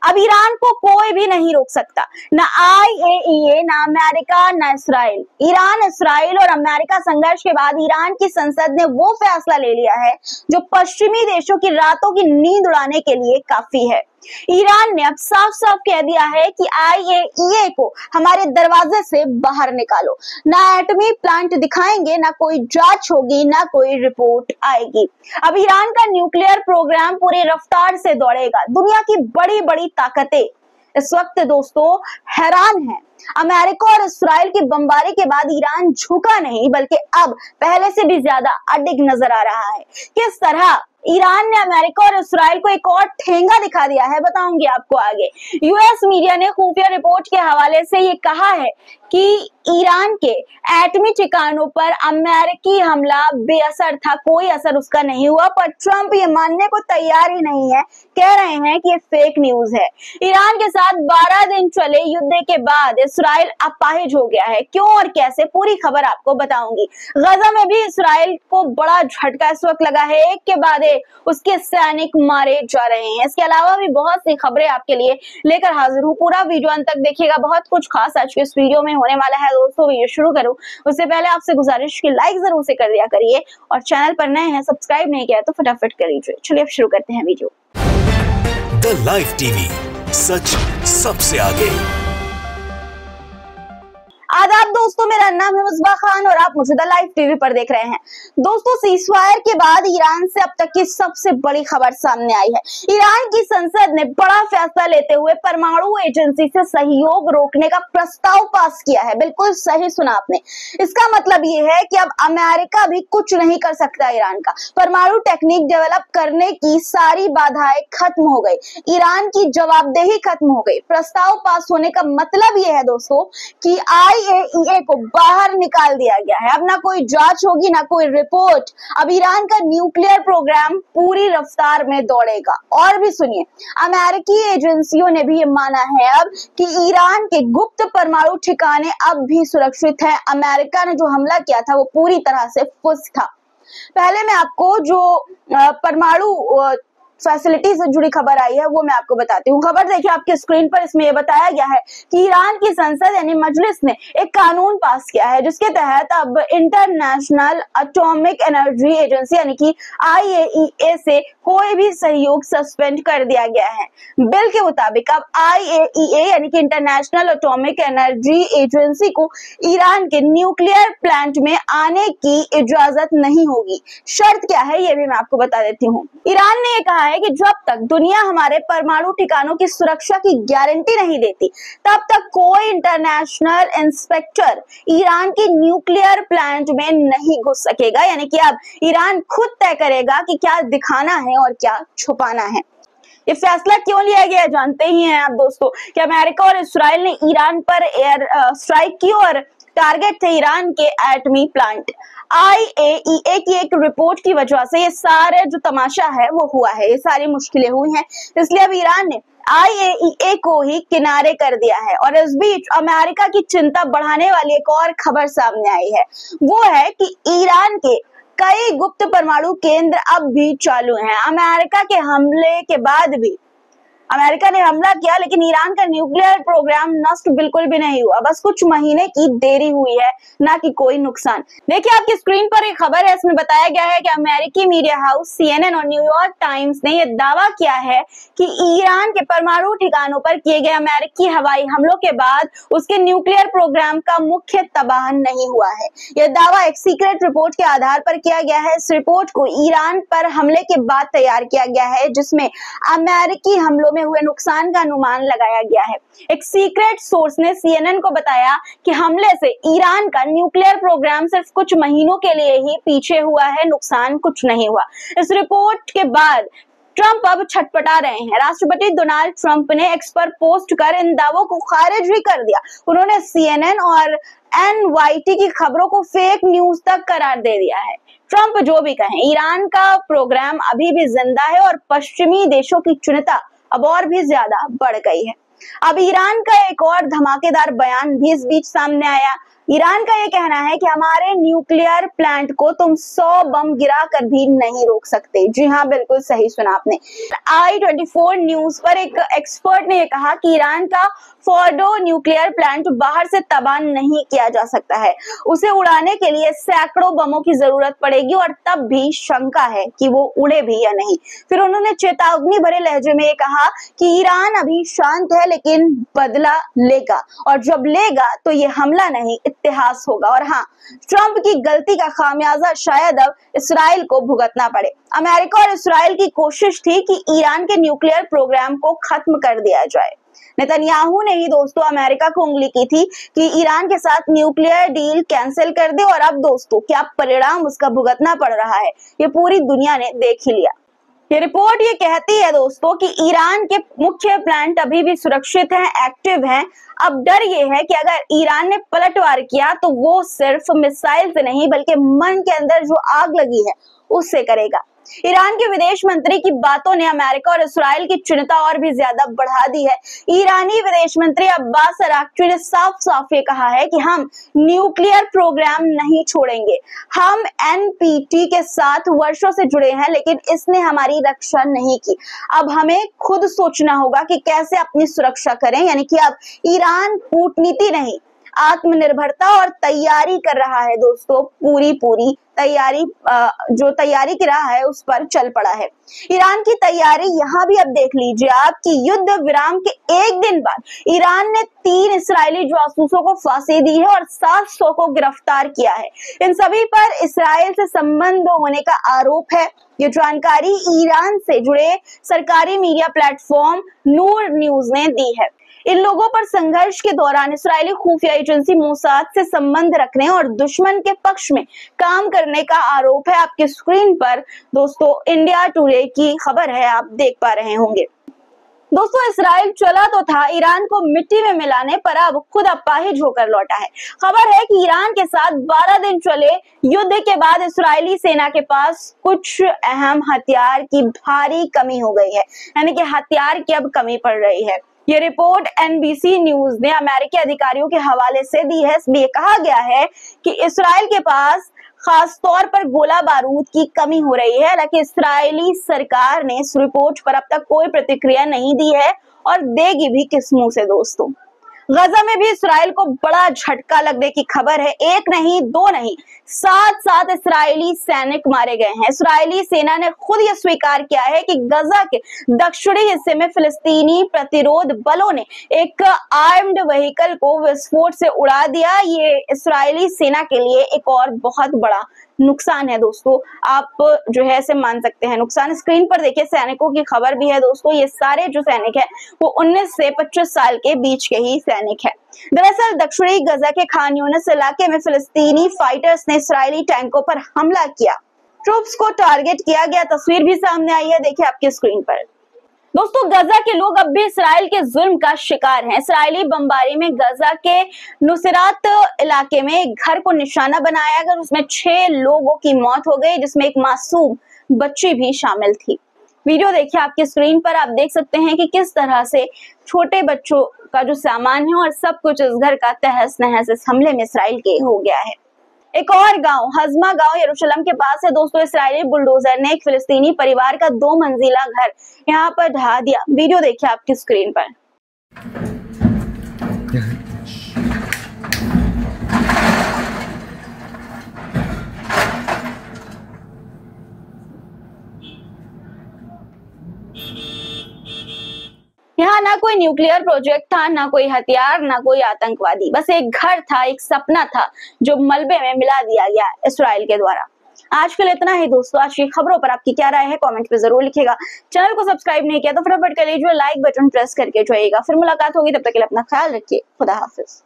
अब ईरान को कोई भी नहीं रोक सकता, ना IAEA, ना अमेरिका, ना इसराइल। ईरान, इसराइल और अमेरिका संघर्ष के बाद ईरान की संसद ने वो फैसला ले लिया है जो पश्चिमी देशों की रातों की नींद उड़ाने के लिए काफी है। ईरान ने अब साफ साफ कह दिया है कि IAEA को हमारे दरवाजे से बाहर निकालो, ना एटमी प्लांट दिखाएंगे, ना कोई जांच होगी, ना कोई रिपोर्ट आएगी। अब ईरान का न्यूक्लियर प्रोग्राम पूरी रफ्तार से दौड़ेगा। दुनिया की बड़ी बड़ी ताकतें इस वक्त दोस्तों हैरान हैं। अमेरिका और इसराइल की बमबारी के बाद ईरान झुका नहीं, बल्कि अब पहले से भी ज्यादा अडिग नजर आ रहा है। किस तरह ईरान ने अमेरिका और इसराइल को एक और ठेंगा दिखा दिया है, बताऊंगी आपको आगे। यूएस मीडिया ने खुफिया रिपोर्ट के हवाले से ये कहा है कि ईरान के एटमी ठिकानों पर अमेरिकी हमला बेअसर था, कोई असर उसका नहीं हुआ। पर ट्रंप ये मानने को तैयार ही नहीं है, कह रहे हैं कि ये फेक न्यूज है। ईरान के साथ 12 दिन चले युद्ध के बाद इसराइल अपाहिज हो गया है। क्यों और कैसे, पूरी खबर आपको बताऊंगी। गजा में भी इसराइल को बड़ा झटका इस वक्त लगा है, एक के बाद उसके सैनिक मारे जा रहे हैं। इसके अलावा भी बहुत सी खबरें आपके लिए लेकर हाजिर हूँ। पूरा वीडियो अंत तक देखिएगा, बहुत कुछ खास आज के इस वीडियो में होने वाला है। दोस्तों वीडियो शुरू करूं उससे पहले आपसे गुजारिश की लाइक जरूर से कर दिया करिए, और चैनल पर नए हैं सब्सक्राइब नहीं किया तो फटाफट कर लीजिए। चलिए अब शुरू करते हैं वीडियो। द लाइव टीवी, सच सबसे आगे। आदाब दोस्तों, मेरा नाम है मुस्बा खान और आप मुझे द लाइव टीवी पर देख रहे हैं। दोस्तों, सीज़फायर के बाद ईरान से अब तक की सबसे बड़ी खबर सामने आई है। ईरान की संसद ने बड़ा फैसला लेते हुए परमाणु एजेंसी से सहयोग रोकने का प्रस्ताव पास किया है। बिल्कुल सही सुना आपने। इसका मतलब ये है कि अब अमेरिका भी कुछ नहीं कर सकता ईरान का। परमाणु टेक्निक डेवलप करने की सारी बाधाएं खत्म हो गई, ईरान की जवाबदेही खत्म हो गई। प्रस्ताव पास होने का मतलब ये है दोस्तों कि IAEA को बाहर निकाल दिया गया है। अब ना कोई जांच होगी, ना कोई रिपोर्ट। अब ईरान का न्यूक्लियर प्रोग्राम पूरी रफ्तार में दौड़ेगा। और भी सुनिए, अमेरिकी एजेंसियों ने भी ये माना है अब कि ईरान के गुप्त परमाणु ठिकाने अब भी सुरक्षित हैं। अमेरिका ने जो हमला किया था वो पूरी तरह से फुस था। पहले मैं आपको जो परमाणु फैसिलिटी से जुड़ी खबर आई है वो मैं आपको बताती हूँ। खबर देखिए आपके स्क्रीन पर। इसमें यह बताया गया है कि ईरान की संसद यानी मजलिस ने एक कानून पास किया है जिसके तहत अब इंटरनेशनल एटॉमिक एनर्जी एजेंसी यानी कि IAEA से कोई भी सहयोग सस्पेंड कर दिया गया है। बिल के मुताबिक अब IAEA यानी कि इंटरनेशनल एटॉमिक एनर्जी एजेंसी को ईरान के न्यूक्लियर प्लांट में आने की इजाजत नहीं होगी। शर्त क्या है ये भी मैं आपको बता देती हूँ। ईरान ने कहा है कि जब तक दुनिया हमारे परमाणु ठिकानों की सुरक्षा की गारंटी नहीं देती तब तक कोई इंटरनेशनल इंस्पेक्टर ईरान की न्यूक्लियर प्लांट में नहीं घुस सकेगा। यानी कि अब ईरान खुद तय करेगा कि क्या दिखाना है और क्या छुपाना है। ये फैसला क्यों लिया गया जानते ही हैं आप दोस्तों कि अमेरिका और इसराइल ने ईरान पर एयर स्ट्राइक की और टारगेट थे ईरान के एटमी प्लांट। IAEA की एक रिपोर्ट की वजह से ये सारे जो तमाशा है वो हुआ है, ये सारी मुश्किलें हुई हैं। इसलिए अब ईरान ने IAEA को ही किनारे कर दिया है। और इस बीच अमेरिका की चिंता बढ़ाने वाली एक और खबर सामने आई है, वो है कि ईरान के कई गुप्त परमाणु केंद्र अब भी चालू हैं। अमेरिका के हमले के बाद भी अमेरिका ने हमला किया लेकिन ईरान का न्यूक्लियर प्रोग्राम नष्ट बिल्कुल भी नहीं हुआ। बस कुछ महीने की देरी हुई है, ना कि कोई नुकसान। देखिए आपकी स्क्रीन पर एक खबर है, इसमें बताया गया है कि अमेरिकी मीडिया हाउस CNN और न्यूयॉर्क टाइम्स ने यह दावा किया है कि ईरान के परमाणु ठिकानों पर किए गए अमेरिकी हवाई हमलों के बाद उसके न्यूक्लियर प्रोग्राम का मुख्य तबाह नहीं हुआ है। यह दावा एक सीक्रेट रिपोर्ट के आधार पर किया गया है। इस रिपोर्ट को ईरान पर हमले के बाद तैयार किया गया है, जिसमें अमेरिकी हमलों में हुए नुकसान का अनुमान लगाया गया है। एक सीक्रेट सोर्स ने CNN को बताया कि हमले से ईरान का न्यूक्लियर प्रोग्राम सिर्फ कुछ महीनों के लिए ही पीछे हुआ है, नुकसान कुछ नहीं हुआ। इस रिपोर्ट के बाद ट्रंप अब छटपटा रहे हैं। राष्ट्रपति डोनाल्ड ट्रंप ने एक्स पर पोस्ट कर इन दावों को खारिज भी कर दिया। उन्होंने CNN और NYT की खबरों को फेक न्यूज तक करार दे दिया है। ट्रंप जो भी कहें, ईरान का प्रोग्राम अभी भी जिंदा है और पश्चिमी देशों की चिंता अब और भी ज्यादा बढ़ गई है। अब ईरान का एक और धमाकेदार बयान भी इस बीच सामने आया। ईरान का ये कहना है कि हमारे न्यूक्लियर प्लांट को तुम 100 बम गिरा कर भी नहीं रोक सकते। जी हाँ, बिल्कुल सही सुना आपने। i24 न्यूज पर एक एक्सपर्ट ने कहा कि ईरान का फोर्डो न्यूक्लियर प्लांट बाहर से तबाह नहीं किया जा सकता है, उसे उड़ाने के लिए सैकड़ों बमों की जरूरत पड़ेगी और तब भी शंका है कि वो उड़े भी या नहीं। फिर उन्होंने चेतावनी भरे लहजे में कहा कि ईरान अभी शांत है लेकिन बदला लेगा, और जब लेगा तो ये हमला नहीं इतिहास होगा। और हाँ, ट्रंप की गलती का खामियाजा शायद अब इसराइल को भुगतना पड़े। अमेरिका और इसराइल की कोशिश थी कि ईरान के न्यूक्लियर प्रोग्राम को खत्म कर दिया जाए। नेतन्याहू ने ही दोस्तों अमेरिका को उंगली की थी कि ईरान के साथ न्यूक्लियर डील कैंसिल कर दे, और अब दोस्तों क्या परिणाम उसका भुगतना पड़ रहा है ये पूरी दुनिया ने देख ही लिया। ये रिपोर्ट ये कहती है दोस्तों कि ईरान के मुख्य प्लांट अभी भी सुरक्षित हैं, एक्टिव हैं। अब डर ये है कि अगर ईरान ने पलटवार किया तो वो सिर्फ मिसाइल से नहीं बल्कि मन के अंदर जो आग लगी है उससे करेगा। ईरान के विदेश मंत्री की बातों ने अमेरिका और इसराइल की चिंता और भी ज्यादा बढ़ा दी है। ईरानी विदेश मंत्री अब्बास अराक्ची ने साफ साफ ये कहा है कि हम न्यूक्लियर प्रोग्राम नहीं छोड़ेंगे। हम एनपीटी के साथ वर्षों से जुड़े हैं लेकिन इसने हमारी रक्षा नहीं की। अब हमें खुद सोचना होगा कि कैसे अपनी सुरक्षा करें, यानी कि अब ईरान कूटनीति नहीं आत्मनिर्भरता और तैयारी कर रहा है दोस्तों। पूरी तैयारी जो तैयारी की रहा है उस पर चल पड़ा है। ईरान की तैयारी यहाँ भी अब देख लीजिए आप कि युद्ध विराम के एक दिन बाद ईरान ने 3 इस्राएली जासूसों को फांसी दी है और 700 को गिरफ्तार किया है। इन सभी पर इस्राएल से संबंध होने का आरोप है। ये जानकारी ईरान से जुड़े सरकारी मीडिया प्लेटफॉर्म नूर न्यूज ने दी है। इन लोगों पर संघर्ष के दौरान इस्राएली खुफिया एजेंसी मोसाद से संबंध रखने और दुश्मन के पक्ष में काम करने का आरोप है। आपके स्क्रीन पर दोस्तों इंडिया टुडे की खबर है, आप देख पा रहे होंगे। दोस्तों इस्राइल चला तो था ईरान को मिट्टी में मिलाने, पर अब खुद अपाहिज होकर लौटा है। खबर है कि ईरान के साथ 12 दिन चले युद्ध के बाद इस्राएली सेना के पास कुछ अहम हथियार की भारी कमी हो गई है, यानी कि हथियार की अब कमी पड़ रही है। ये रिपोर्ट एनबीसी न्यूज ने अमेरिकी अधिकारियों के हवाले से दी है। इसमें कहा गया है कि इस्राएल के पास खास तौर पर गोला बारूद की कमी हो रही है। हालांकि इस्राएली सरकार ने इस रिपोर्ट पर अब तक कोई प्रतिक्रिया नहीं दी है और देगी भी किस मुंह से दोस्तों। गजा में भी इस्राएल को बड़ा झटका लगने की खबर है। 1 नहीं 2 नहीं 7 इस्राएली सैनिक मारे गए हैं। इस्राएली सेना ने खुद ये स्वीकार किया है कि गजा के दक्षिणी हिस्से में फिलिस्तीनी प्रतिरोध बलों ने एक आर्म्ड व्हीकल को विस्फोट से उड़ा दिया। ये इस्राएली सेना के लिए एक और बहुत बड़ा नुकसान है दोस्तों। आप जो है इसे मान सकते हैं नुकसान। स्क्रीन पर देखिए सैनिकों की खबर भी है दोस्तों। ये सारे जो सैनिक है वो 19 से 25 साल के बीच के ही सैनिक है। दरअसल दक्षिणी गजा के खान यूनिस इलाके में फिलिस्तीनी फाइटर्स ने इस्राएली टैंकों पर हमला किया, ट्रूप्स को टारगेट किया गया। तस्वीर भी सामने आई है, देखिए आपकी स्क्रीन पर। दोस्तों गजा के लोग अब भी इसराइल के जुल्म का शिकार हैं। इसराइली बमबारी में गजा के नुसरात इलाके में एक घर को निशाना बनाया गया, उसमें 6 लोगों की मौत हो गई, जिसमें एक मासूम बच्ची भी शामिल थी। वीडियो देखिए आपकी स्क्रीन पर, आप देख सकते हैं कि किस तरह से छोटे बच्चों का जो सामान है और सब कुछ इस घर का तहस नहस इस हमले में इसराइल के हो गया है। एक और गांव हजमा गांव यरूशलेम के पास है दोस्तों। इस्राएली बुलडोजर ने एक फिलिस्तीनी परिवार का 2 मंजिला घर यहां पर ढहा दिया। वीडियो देखिए आपकी स्क्रीन पर। यहाँ ना कोई न्यूक्लियर प्रोजेक्ट था, ना कोई हथियार, ना कोई आतंकवादी, बस एक घर था, एक सपना था जो मलबे में मिला दिया गया इसराइल के द्वारा। आज के लिए इतना ही दोस्तों। आज की खबरों पर आपकी क्या राय है कमेंट पे जरूर लिखिएगा। चैनल को सब्सक्राइब नहीं किया तो फटाफट कर लीजिए, लाइक बटन प्रेस करके जाइएगा। फिर मुलाकात होगी, तब तक के लिए अपना ख्याल रखिए। खुदा हाफिज।